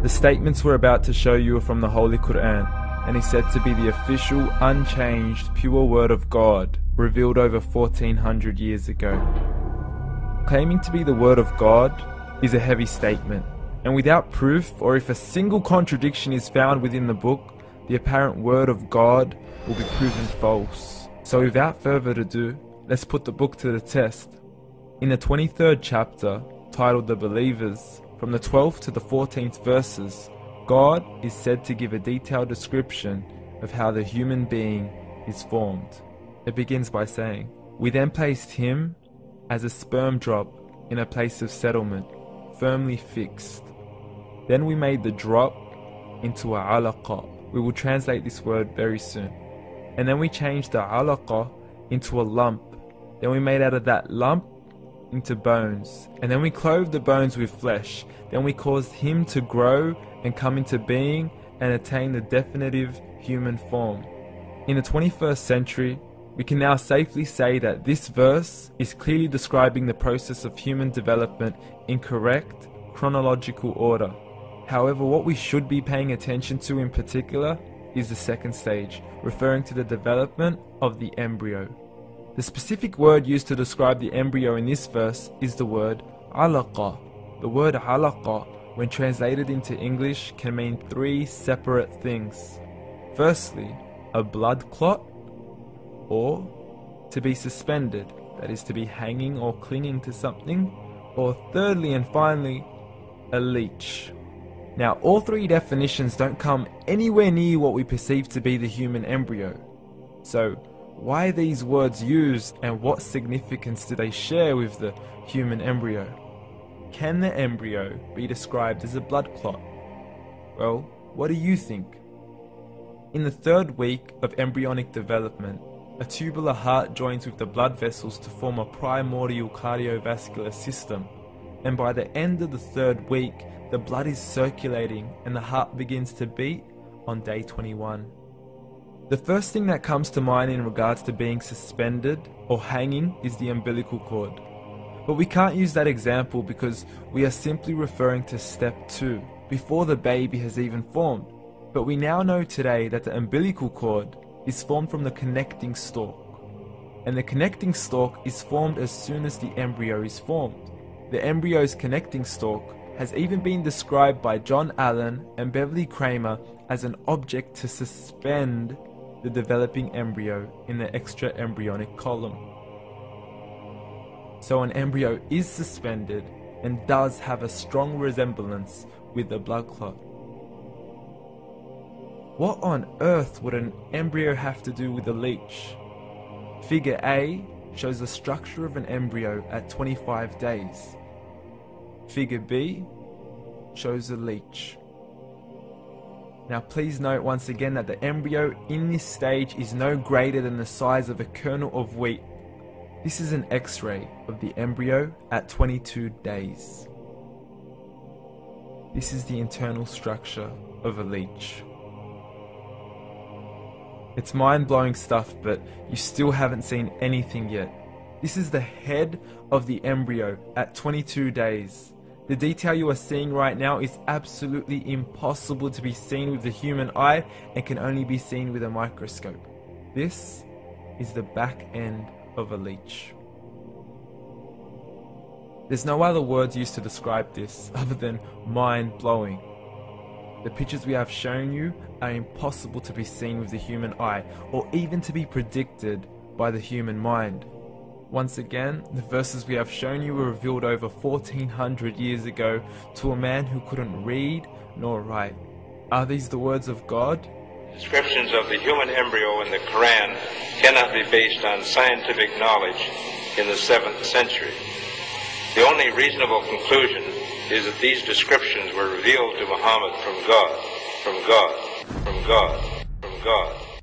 The statements we're about to show you are from the Holy Quran, and is said to be the official, unchanged, pure word of God, revealed over 1400 years ago. Claiming to be the word of God is a heavy statement, and without proof, or if a single contradiction is found within the book, the apparent word of God will be proven false. So without further ado, let's put the book to the test. In the 23rd chapter, titled The Believers, from the 12th to the 14th verses, God is said to give a detailed description of how the human being is formed. It begins by saying, "We then placed him as a sperm drop in a place of settlement, firmly fixed. Then we made the drop into a alaqah." We will translate this word very soon. "And then we changed the alaqah into a lump. Then we made out of that lump into bones. And then we clothed the bones with flesh. Then we caused him to grow and come into being and attain the definitive human form." In the 21st century, we can now safely say that this verse is clearly describing the process of human development in correct chronological order. However, what we should be paying attention to in particular is the second stage, referring to the development of the embryo. The specific word used to describe the embryo in this verse is the word Alaqah. The word Alaqah, when translated into English, can mean three separate things. Firstly, a blood clot, or to be suspended, that is to be hanging or clinging to something, or thirdly and finally, a leech. Now, all three definitions don't come anywhere near what we perceive to be the human embryo. So, why are these words used, and what significance do they share with the human embryo? Can the embryo be described as a blood clot? Well, what do you think? In the third week of embryonic development, a tubular heart joins with the blood vessels to form a primordial cardiovascular system, and by the end of the third week, the blood is circulating and the heart begins to beat on day 21. The first thing that comes to mind in regards to being suspended or hanging is the umbilical cord. But we can't use that example because we are simply referring to step 2, before the baby has even formed. But we now know today that the umbilical cord is formed from the connecting stalk. And the connecting stalk is formed as soon as the embryo is formed. The embryo's connecting stalk has even been described by John Allen and Beverly Kramer as an object to suspend the developing embryo in the extra-embryonic column. So an embryo is suspended and does have a strong resemblance with a blood clot. What on earth would an embryo have to do with a leech? Figure A shows the structure of an embryo at 25 days. Figure B shows a leech. Now please note once again that the embryo in this stage is no greater than the size of a kernel of wheat. This is an X-ray of the embryo at 22 days. This is the internal structure of a leech. It's mind-blowing stuff, but you still haven't seen anything yet. This is the head of the embryo at 22 days. The detail you are seeing right now is absolutely impossible to be seen with the human eye and can only be seen with a microscope. This is the back end of a leech. There's no other words used to describe this other than mind-blowing. The pictures we have shown you are impossible to be seen with the human eye or even to be predicted by the human mind. Once again, the verses we have shown you were revealed over 1400 years ago to a man who couldn't read nor write. Are these the words of God? Descriptions of the human embryo in the Quran cannot be based on scientific knowledge in the 7th century. The only reasonable conclusion is that these descriptions were revealed to Muhammad from God, from God, from God, from God.